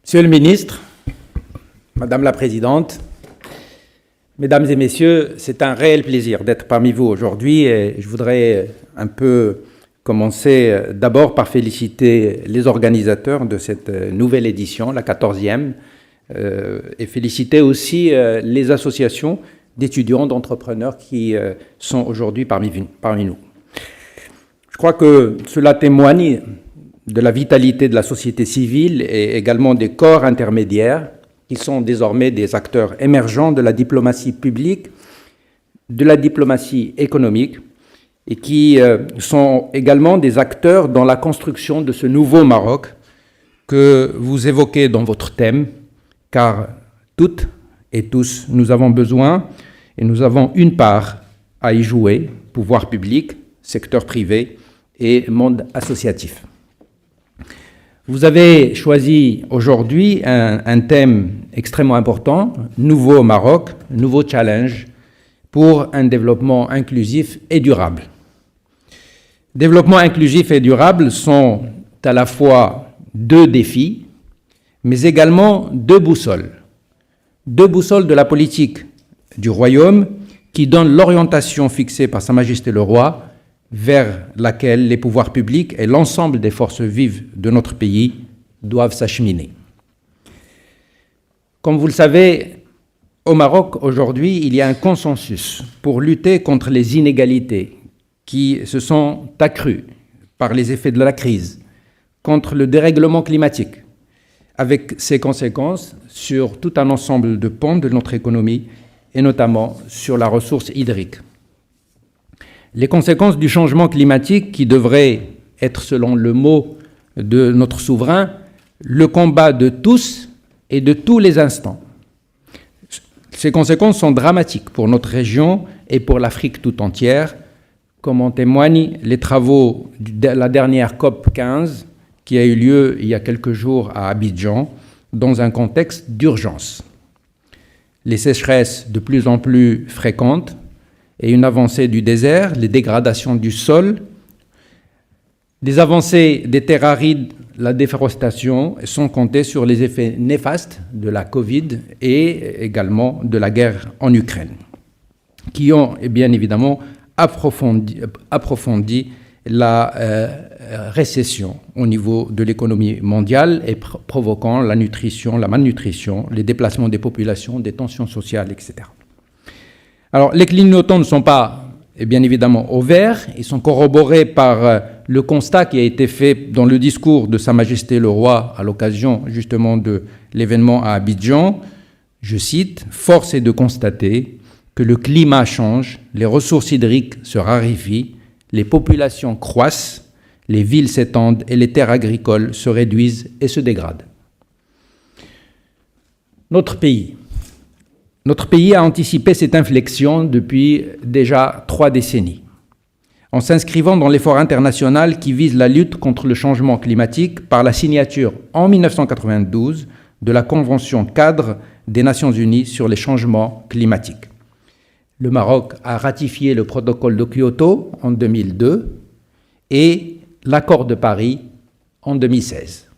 Monsieur le ministre, Madame la Présidente, Mesdames et Messieurs, c'est un réel plaisir d'être parmi vous aujourd'hui et je voudrais un peu commencer d'abord par féliciter les organisateurs de cette nouvelle édition, la 14e, et féliciter aussi les associations d'étudiants, d'entrepreneurs qui sont aujourd'hui parmi nous. Je crois que cela témoigne de la vitalité de la société civile et également des corps intermédiaires qui sont désormais des acteurs émergents de la diplomatie publique, de la diplomatie économique et qui sont également des acteurs dans la construction de ce nouveau Maroc que vous évoquez dans votre thème, car toutes et tous, nous avons besoin et nous avons une part à y jouer, pouvoir public, secteur privé et monde associatif. Vous avez choisi aujourd'hui un thème extrêmement important, nouveau Maroc, nouveau challenge pour un développement inclusif et durable. Développement inclusif et durable sont à la fois deux défis, mais également deux boussoles de la politique du Royaume qui donnent l'orientation fixée par Sa Majesté le Roi vers laquelle les pouvoirs publics et l'ensemble des forces vives de notre pays doivent s'acheminer. Comme vous le savez, au Maroc, aujourd'hui, il y a un consensus pour lutter contre les inégalités qui se sont accrues par les effets de la crise, contre le dérèglement climatique, avec ses conséquences sur tout un ensemble de pans de notre économie et notamment sur la ressource hydrique. Les conséquences du changement climatique qui devrait être, selon le mot de notre souverain, le combat de tous et de tous les instants. Ces conséquences sont dramatiques pour notre région et pour l'Afrique tout entière, comme en témoignent les travaux de la dernière COP 15 qui a eu lieu il y a quelques jours à Abidjan, dans un contexte d'urgence. Les sécheresses de plus en plus fréquentes et une avancée du désert, les dégradations du sol, des avancées des terres arides, la déforestation, sans compter sur les effets néfastes de la Covid et également de la guerre en Ukraine, qui ont bien évidemment approfondi la récession au niveau de l'économie mondiale et provoquant la malnutrition, les déplacements des populations, des tensions sociales, etc. Alors, les clignotants ne sont pas, bien évidemment, au vert. Ils sont corroborés par le constat qui a été fait dans le discours de Sa Majesté le Roi à l'occasion, justement, de l'événement à Abidjan. Je cite, « Force est de constater que le climat change, les ressources hydriques se raréfient, les populations croissent, les villes s'étendent et les terres agricoles se réduisent et se dégradent. » Notre pays a anticipé cette inflexion depuis déjà 3 décennies, en s'inscrivant dans l'effort international qui vise la lutte contre le changement climatique par la signature en 1992 de la Convention cadre des Nations Unies sur les changements climatiques. Le Maroc a ratifié le protocole de Kyoto en 2002 et l'accord de Paris en 2016.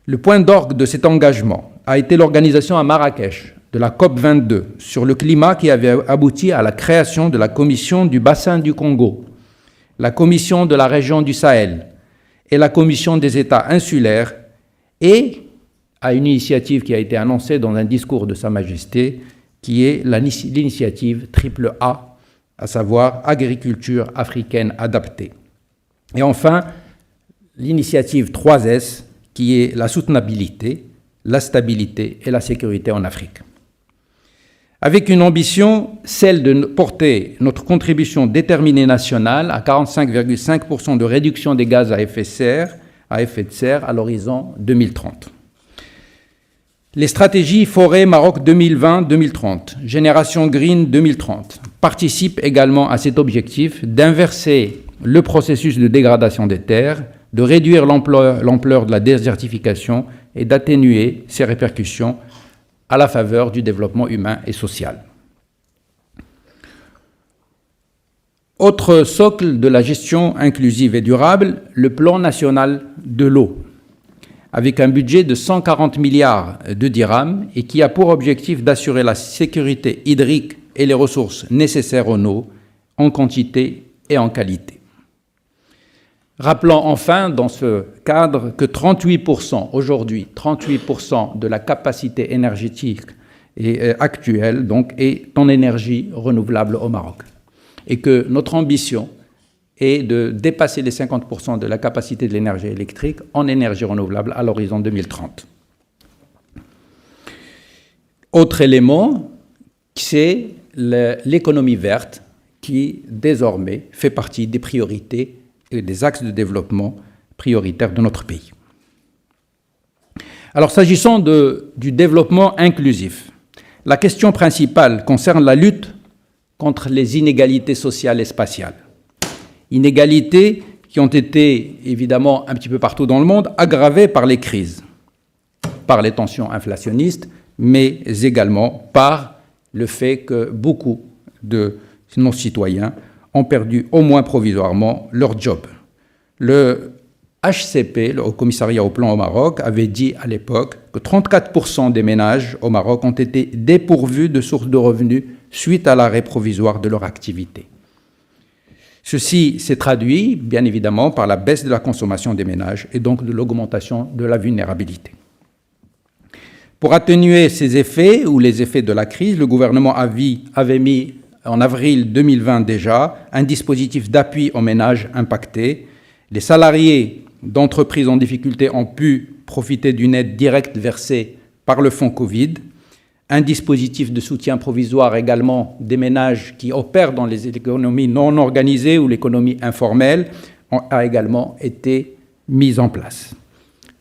Le point d'orgue de cet engagement a été l'organisation à Marrakech de la COP 22 sur le climat qui avait abouti à la création de la Commission du bassin du Congo, la Commission de la région du Sahel et la Commission des États insulaires et à une initiative qui a été annoncée dans un discours de Sa Majesté qui est l'initiative AAA, à savoir Agriculture africaine adaptée. Et enfin, l'initiative 3S qui est la soutenabilité, la stabilité et la sécurité en Afrique. Avec une ambition, celle de porter notre contribution déterminée nationale à 45,5% de réduction des gaz à effet de serre à l'horizon 2030. Les stratégies Forêt Maroc 2020-2030, Génération Green 2030 participent également à cet objectif d'inverser le processus de dégradation des terres, de réduire l'ampleur de la désertification et d'atténuer ses répercussions à la faveur du développement humain et social. Autre socle de la gestion inclusive et durable, le plan national de l'eau, avec un budget de 140 milliards de dirhams et qui a pour objectif d'assurer la sécurité hydrique et les ressources nécessaires en eau, en quantité et en qualité. Rappelons enfin dans ce cadre que 38%, aujourd'hui, 38% de la capacité énergétique actuelle donc, est en énergie renouvelable au Maroc. Et que notre ambition est de dépasser les 50% de la capacité de l'énergie électrique en énergie renouvelable à l'horizon 2030. Autre élément, c'est l'économie verte qui désormais fait partie des priorités et des axes de développement prioritaires de notre pays. Alors, s'agissant du développement inclusif, la question principale concerne la lutte contre les inégalités sociales et spatiales. Inégalités qui ont été, évidemment, un petit peu partout dans le monde, aggravées par les crises, par les tensions inflationnistes, mais également par le fait que beaucoup de nos citoyens ont perdu, au moins provisoirement, leur job. Le HCP, le Haut Commissariat au Plan au Maroc, avait dit à l'époque que 34% des ménages au Maroc ont été dépourvus de sources de revenus suite à l'arrêt provisoire de leur activité. Ceci s'est traduit, bien évidemment, par la baisse de la consommation des ménages et donc de l'augmentation de la vulnérabilité. Pour atténuer ces effets ou les effets de la crise, le gouvernement avait mis en avril 2020 déjà un dispositif d'appui aux ménages impactés. Les salariés d'entreprises en difficulté ont pu profiter d'une aide directe versée par le fonds Covid. Un dispositif de soutien provisoire également des ménages qui opèrent dans les économies non organisées ou l'économie informelle a également été mis en place.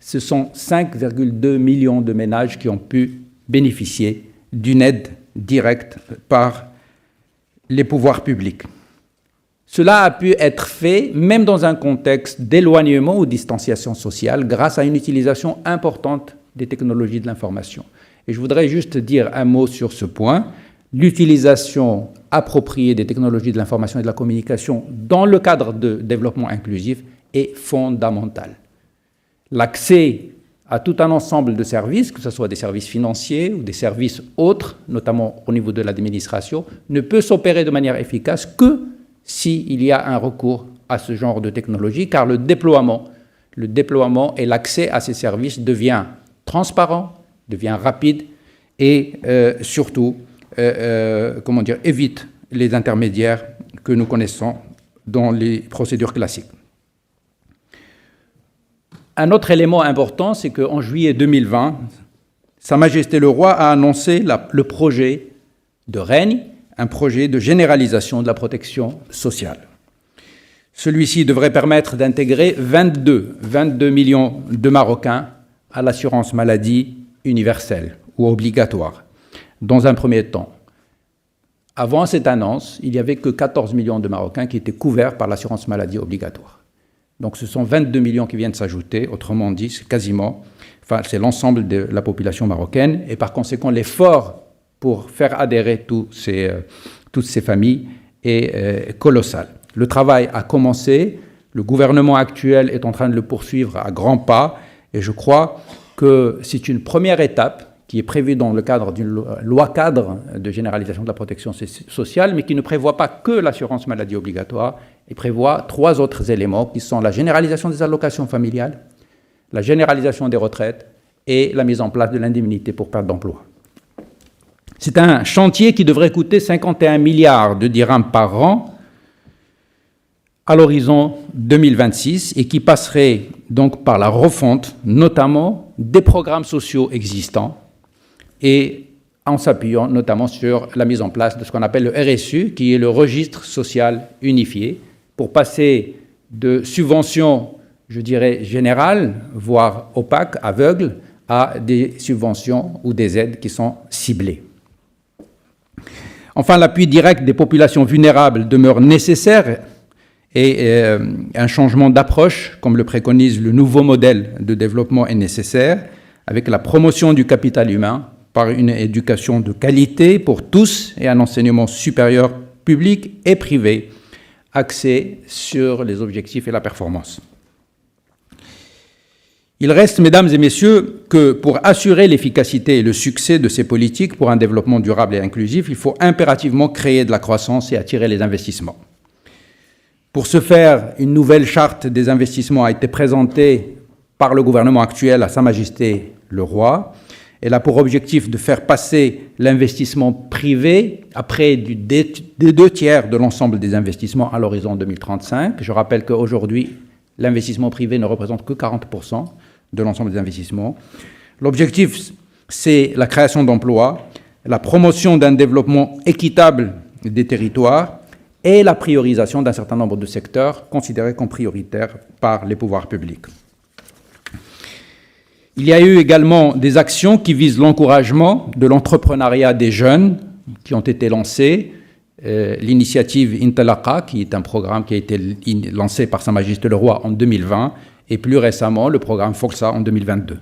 Ce sont 5,2 millions de ménages qui ont pu bénéficier d'une aide directe par les pouvoirs publics. Cela a pu être fait même dans un contexte d'éloignement ou de distanciation sociale grâce à une utilisation importante des technologies de l'information. Et je voudrais juste dire un mot sur ce point. L'utilisation appropriée des technologies de l'information et de la communication dans le cadre de développement inclusif est fondamentale. L'accès à tout un ensemble de services, que ce soit des services financiers ou des services autres, notamment au niveau de l'administration, ne peut s'opérer de manière efficace que s'il y a un recours à ce genre de technologie, car le déploiement et l'accès à ces services devient transparent, devient rapide et surtout évite les intermédiaires que nous connaissons dans les procédures classiques. Un autre élément important, c'est qu'en juillet 2020, Sa Majesté le Roi a annoncé le projet de règne, un projet de généralisation de la protection sociale. Celui-ci devrait permettre d'intégrer 22 millions de Marocains à l'assurance maladie universelle ou obligatoire, dans un premier temps. Avant cette annonce, il n'y avait que 14 millions de Marocains qui étaient couverts par l'assurance maladie obligatoire. Donc ce sont 22 millions qui viennent s'ajouter, autrement dit, c'est l'ensemble de la population marocaine, et par conséquent, l'effort pour faire adhérer toutes ces familles est colossal. Le travail a commencé, le gouvernement actuel est en train de le poursuivre à grands pas, et je crois que c'est une première étape qui est prévue dans le cadre d'une loi cadre de généralisation de la protection sociale, mais qui ne prévoit pas que l'assurance maladie obligatoire, il prévoit 3 autres éléments qui sont la généralisation des allocations familiales, la généralisation des retraites et la mise en place de l'indemnité pour perte d'emploi. C'est un chantier qui devrait coûter 51 milliards de dirhams par an à l'horizon 2026 et qui passerait donc par la refonte, notamment des programmes sociaux existants et en s'appuyant notamment sur la mise en place de ce qu'on appelle le RSU, qui est le registre social unifié, pour passer de subventions, je dirais, générales, voire opaques, aveugles, à des subventions ou des aides qui sont ciblées. Enfin, l'appui direct des populations vulnérables demeure nécessaire et un changement d'approche, comme le préconise le nouveau modèle de développement, est nécessaire, avec la promotion du capital humain par une éducation de qualité pour tous et un enseignement supérieur public et privé axé sur les objectifs et la performance. Il reste, mesdames et messieurs, que pour assurer l'efficacité et le succès de ces politiques pour un développement durable et inclusif, il faut impérativement créer de la croissance et attirer les investissements. Pour ce faire, une nouvelle charte des investissements a été présentée par le gouvernement actuel à Sa Majesté le Roi. Elle a pour objectif de faire passer l'investissement privé à près des 2/3 de l'ensemble des investissements à l'horizon 2035. Je rappelle qu'aujourd'hui, l'investissement privé ne représente que 40% de l'ensemble des investissements. L'objectif, c'est la création d'emplois, la promotion d'un développement équitable des territoires et la priorisation d'un certain nombre de secteurs considérés comme prioritaires par les pouvoirs publics. Il y a eu également des actions qui visent l'encouragement de l'entrepreneuriat des jeunes qui ont été lancées. L'initiative Intalaqa, qui est un programme qui a été lancé par Sa Majesté le Roi en 2020, et plus récemment le programme Força en 2022.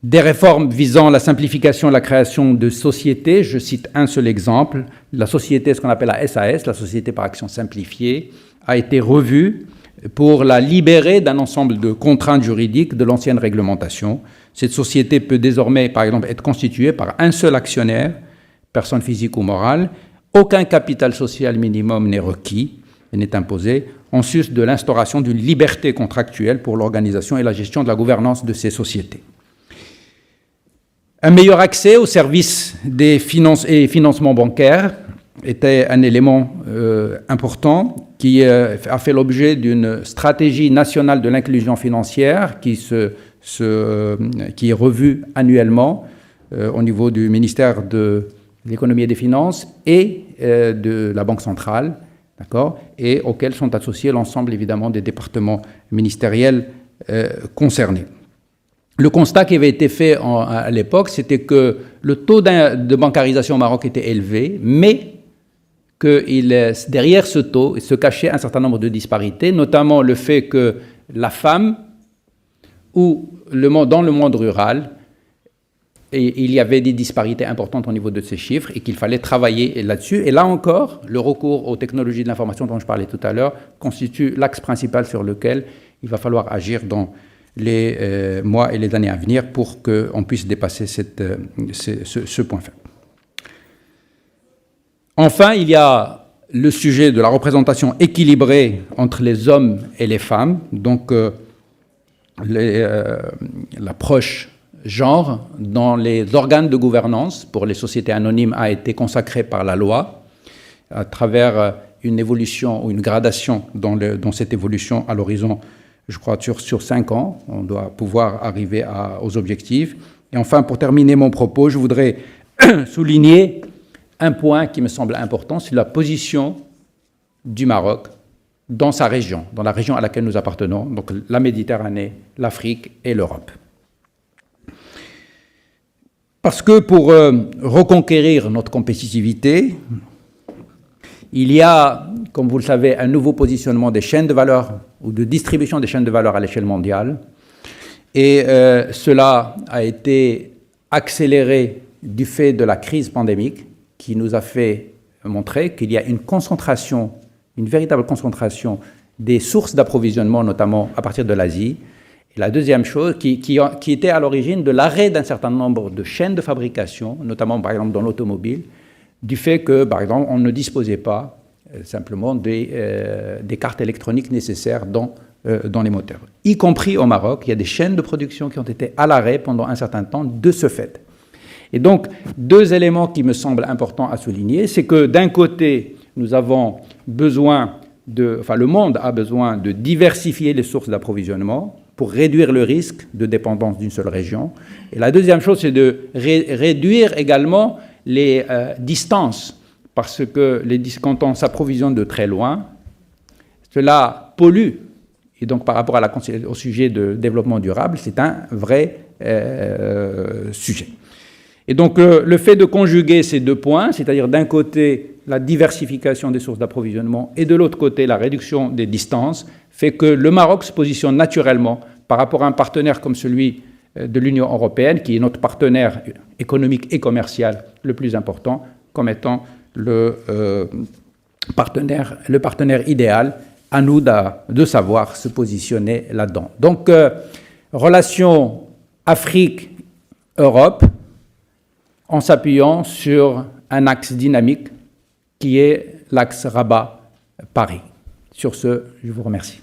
Des réformes visant la simplification et la création de sociétés, je cite un seul exemple, la société, ce qu'on appelle la SAS, la Société par Action Simplifiée, a été revue pour la libérer d'un ensemble de contraintes juridiques de l'ancienne réglementation. Cette société peut désormais, par exemple, être constituée par un seul actionnaire, personne physique ou morale. Aucun capital social minimum n'est requis et n'est imposé, en sus de l'instauration d'une liberté contractuelle pour l'organisation et la gestion de la gouvernance de ces sociétés. Un meilleur accès aux services des finances et financements bancaires était un élément important qui a fait l'objet d'une stratégie nationale de l'inclusion financière qui est revue annuellement au niveau du ministère de l'économie et des finances et de la Banque centrale, d'accord, et auxquels sont associés l'ensemble évidemment des départements ministériels concernés. Le constat qui avait été fait à l'époque, c'était que le taux de bancarisation au Maroc était élevé, mais que derrière ce taux se cachait un certain nombre de disparités, notamment le fait que la femme, ou dans le monde rural, il y avait des disparités importantes au niveau de ces chiffres et qu'il fallait travailler là-dessus. Et là encore, le recours aux technologies de l'information dont je parlais tout à l'heure constitue l'axe principal sur lequel il va falloir agir dans les mois et les années à venir pour qu'on puisse dépasser ce point faible. Enfin, il y a le sujet de la représentation équilibrée entre les hommes et les femmes, donc l'approche genre dans les organes de gouvernance pour les sociétés anonymes a été consacrée par la loi à travers une évolution ou une gradation dans cette évolution à l'horizon, je crois, sur 5 ans. On doit pouvoir arriver aux objectifs. Et enfin, pour terminer mon propos, je voudrais souligner un point qui me semble important, c'est la position du Maroc dans sa région, dans la région à laquelle nous appartenons, donc la Méditerranée, l'Afrique et l'Europe. Parce que pour reconquérir notre compétitivité, il y a, comme vous le savez, un nouveau positionnement des chaînes de valeur ou de distribution des chaînes de valeur à l'échelle mondiale. Et cela a été accéléré du fait de la crise pandémique qui nous a fait montrer qu'il y a une véritable concentration des sources d'approvisionnement, notamment à partir de l'Asie. Et la deuxième chose, qui était à l'origine de l'arrêt d'un certain nombre de chaînes de fabrication, notamment par exemple dans l'automobile, du fait que, par exemple, on ne disposait pas simplement des cartes électroniques nécessaires dans les moteurs. Y compris au Maroc, il y a des chaînes de production qui ont été à l'arrêt pendant un certain temps de ce fait. Et donc, deux éléments qui me semblent importants à souligner, c'est que d'un côté, nous avons besoin le monde a besoin de diversifier les sources d'approvisionnement pour réduire le risque de dépendance d'une seule région. Et la deuxième chose, c'est de réduire également les distances, parce que quand on s'approvisionne de très loin, cela pollue. Et donc, par rapport au sujet de développement durable, c'est un vrai sujet. Et donc, le fait de conjuguer ces deux points, c'est-à-dire d'un côté la diversification des sources d'approvisionnement et de l'autre côté la réduction des distances, fait que le Maroc se positionne naturellement par rapport à un partenaire comme celui de l'Union européenne, qui est notre partenaire économique et commercial le plus important, comme étant le partenaire idéal. À nous de savoir se positionner là-dedans. Donc, relation Afrique-Europe en s'appuyant sur un axe dynamique qui est l'axe Rabat-Paris. Sur ce, je vous remercie.